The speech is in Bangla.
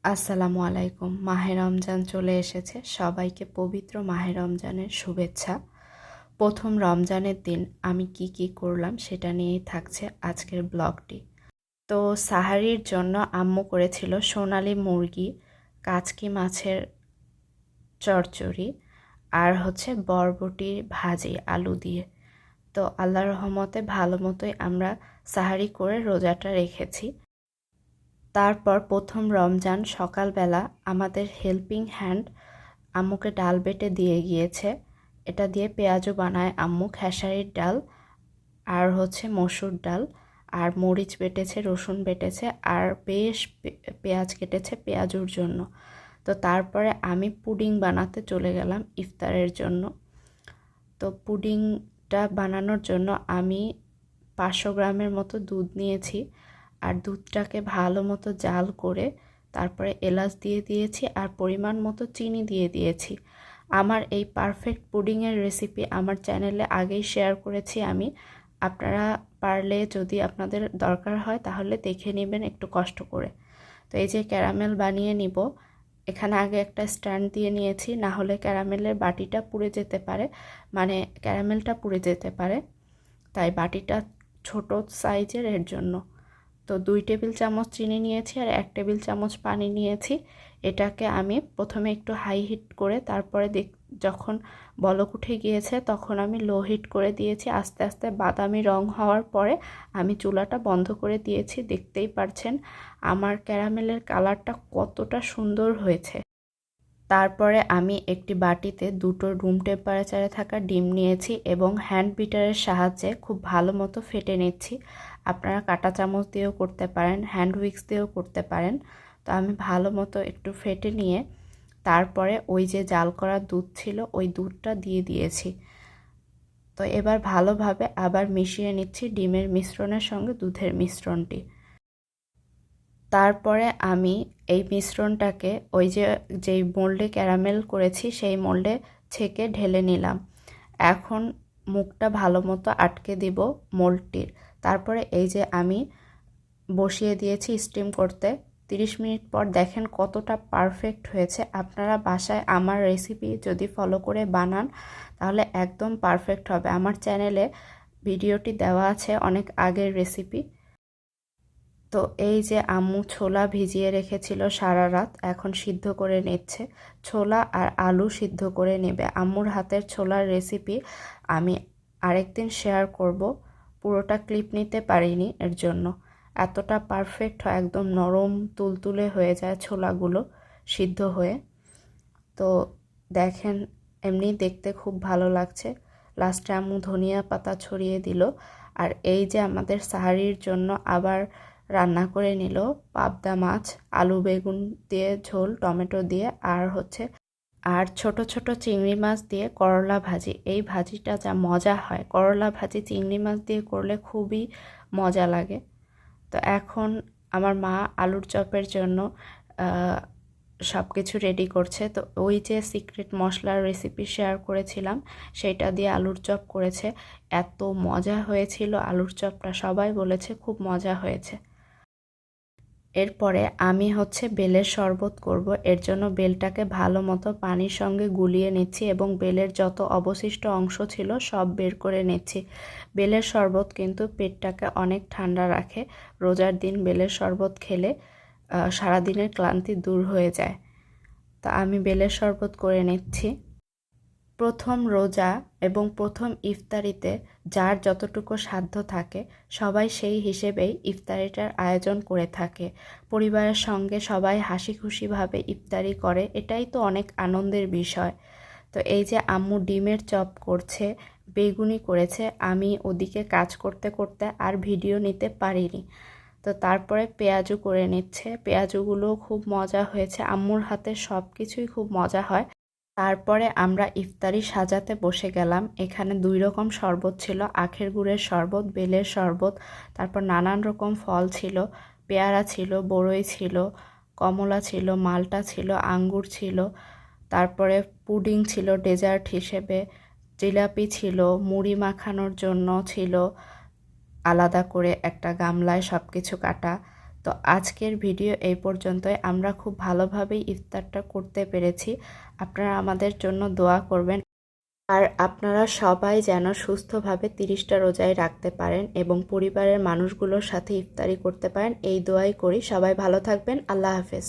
আসসালামু আলাইকুম। মাহে রমজান চলে এসেছে। সবাইকে পবিত্র মাহে রমজানের শুভেচ্ছা। প্রথম রমজানের দিন আমি কি করলাম সেটা নিয়েই থাকছে আজকের ব্লগটি। তো সাহারির জন্য আম্মু করেছিল সোনালী মুরগি, কাচকি মাছের চচ্চড়ি আর বরবটি ভাজি আলু দিয়ে। তো আল্লাহর রহমতে ভালো মতোই আমরা সাহারি করে রোজাটা রেখেছি। তারপর প্রথম রমজান সকালবেলা আমাদের হেল্পিং হ্যান্ড আম্মুকে ডাল বেটে দিয়ে গিয়েছে। এটা দিয়ে পেঁয়াজও বানায় আম্মু, খেসারির ডাল আর মসুর ডাল আর মরিচ বেটেছে, রসুন বেটেছে আর বেশ পেঁয়াজ কেটেছে পেঁয়াজুর জন্য। তো তারপরে আমি পুডিং বানাতে চলে গেলাম ইফতারের জন্য। তো পুডিংটা বানানোর জন্য আমি 500 গ্রামের মতো দুধ নিয়েছি আর দুধটাকে ভালো মতো জাল করে তারপরে এলাচ দিয়ে দিয়েছি আর পরিমাণ মতো চিনি দিয়ে দিয়েছি। আমার এই পারফেক্ট পুডিংয়ের রেসিপি আমার চ্যানেলে আগেই শেয়ার করেছি আমি। আপনারা পারলে যদি আপনাদের দরকার হয় তাহলে দেখে নেবেন একটু কষ্ট করে। তো এই যে ক্যারামেল বানিয়ে নিব। এখানে আগে একটা স্ট্যান্ড দিয়ে নিয়েছি, না হলে ক্যারামেলের বাটিটা পুড়ে যেতে পারে, মানে ক্যারামেলটা পুড়ে যেতে পারে, তাই বাটিটা ছোট সাইজের এর জন্য। তো 2 টেবিল চামচ চিনি নিয়েছি আর 1 টেবিল চামচ পানি নিয়েছি। এটাকে আমি প্রথমে একটু হাই হিট করে তারপরে যখন বলক উঠে গিয়েছে তখন আমি লো হিট করে দিয়েছি। আস্তে আস্তে বাদামি রং হওয়ার পরে আমি চুলাটা বন্ধ করে দিয়েছি। দেখতেই পারছেন আমার ক্যারামেলের কালারটা কতটা সুন্দর হয়েছে। তারপরে আমি একটি বাটিতে 2টো রুম টেম্পারেচারে থাকা ডিম নিয়েছি এবং হ্যান্ড বিটারের সাহায্যে খুব ভালো মতো ফেটে নিচ্ছি। আপনারা কাঁটা চামচ দিয়েও করতে পারেন, হ্যান্ড উইক্স দিয়েও করতে পারেন। তো আমি ভালো মতো একটু ফেটে নিয়ে তারপরে ওই যে জাল করা দুধ ছিল ওই দুধটা দিয়ে দিয়েছি। তো এবার ভালোভাবে আবার মিশিয়ে নিচ্ছি ডিমের মিশ্রণের সঙ্গে দুধের মিশ্রণটি। তারপরে আমি এই মিশ্রণটাকে ওই যেই মোল্ডে ক্যারামেল করেছি সেই মোল্ডে ছেঁকে ঢেলে নিলাম। এখন মুখটা ভালো মতো আটকে দিব মোল্ডটির। তারপরে এই যে আমি বসিয়ে দিয়েছি স্টিম করতে। 30 মিনিট পর দেখেন কতটা পারফেক্ট হয়েছে। আপনারা বাসায় আমার রেসিপি যদি ফলো করে বানান তাহলে একদম পারফেক্ট হবে। আমার চ্যানেলে ভিডিওটি দেওয়া আছে অনেক আগের রেসিপি। তো এই যে আম্মু ছোলা ভিজিয়ে রেখেছিল সারা রাত, এখন সিদ্ধ করে নিচ্ছে। ছোলা আর আলু সিদ্ধ করে নেবে। আম্মুর হাতের ছোলার রেসিপি আমি আরেকদিন শেয়ার করব। পুরোটা ক্লিপ নিতে পারিনি এর জন্য। এতটা পারফেক্ট হয়, একদম নরম তুলতুলে হয়ে যায় ছোলাগুলো সিদ্ধ হয়ে। তো দেখেন এমনি দেখতে খুব ভালো লাগছে। লাস্টে আম্মু ধনিয়া পাতা ছড়িয়ে দিল। আর এই যে আমাদের সাহারির জন্য আবার রান্না করে নিল পাবদা মাছ, আলু বেগুন দিয়ে ঝোল, টমেটো দিয়ে আর ছোট ছোট চিংড়ি মাছ দিয়ে করলা ভাজি। এই ভাজিটা যা মজা হয়, করলা ভাজি চিংড়ি মাছ দিয়ে করলে খুবই মজা লাগে। তো এখন আমার মা আলুর চপের জন্য সব কিছু রেডি করছে। তো ওই যে সিক্রেট মশলার রেসিপি শেয়ার করেছিলাম সেটা দিয়ে আলুর চপ করেছে। এত মজা হয়েছিল আলুর চপটা, সবাই বলেছে খুব মজা হয়েছে। এরপরে আমি বেলের শরবত করব। এর জন্য বেলটাকে ভালো মতো পানির সঙ্গে গুলিয়ে নিচ্ছি এবং বেলের যত অবশিষ্ট অংশ ছিল সব বের করে নিচ্ছি। বেলের শরবত কিন্তু পেটটাকে অনেক ঠান্ডা রাখে। রোজার দিন বেলের শরবত খেলে সারাদিনের ক্লান্তি দূর হয়ে যায়। তা আমি বেলের শরবত করে নিচ্ছি। প্রথম রোজা এবং প্রথম ইফতারিতে যার যতটুকু সাধ্য থাকে সবাই সেই হিসেবেই ইফতারিটার আয়োজন করে থাকে। পরিবারের সঙ্গে সবাই হাসি খুশিভাবে ইফতারি করে, এটাই তো অনেক আনন্দের বিষয়। তো এই যে আম্মু ডিমের চপ করছে, বেগুনি করেছে, আমি ওদিকে কাজ করতে করতে আর ভিডিও নিতে পারিনি। তো তারপরে পেঁয়াজু করে নিচ্ছে। পেঁয়াজুগুলোও খুব মজা হয়েছে। আম্মুর হাতে সব কিছুই খুব মজা হয়। তারপরে আমরা ইফতারি সাজাতে বসে গেলাম। এখানে 2 রকম শরবত ছিল, আখের গুড়ের শরবত, বেলের শরবত, তারপর নানান রকম ফল ছিল, পেয়ারা ছিল, বড়ই ছিল, কমলা ছিল, মালটা ছিল, আঙ্গুর ছিল, তারপরে পুডিং ছিল ডেজার্ট হিসেবে, জিলাপি ছিল, মুড়ি মাখানোর জন্য ছিল আলাদা করে একটা গামলায় সব কিছু কাটা, তো আজকের ভিডিও এই পর্যন্তই। আমরা খুব ভালোভাবেই ইফতারটা করতে পেরেছি। আপনারা আমাদের জন্য দোয়া করবেন, আর আপনারা সবাই যেন সুস্থভাবে 30টা রোজায় রাখতে পারেন এবং পরিবারের মানুষগুলোর সাথে ইফতারি করতে পারেন, এই দোয়াই করি। সবাই ভালো থাকবেন। আল্লাহ হাফেজ।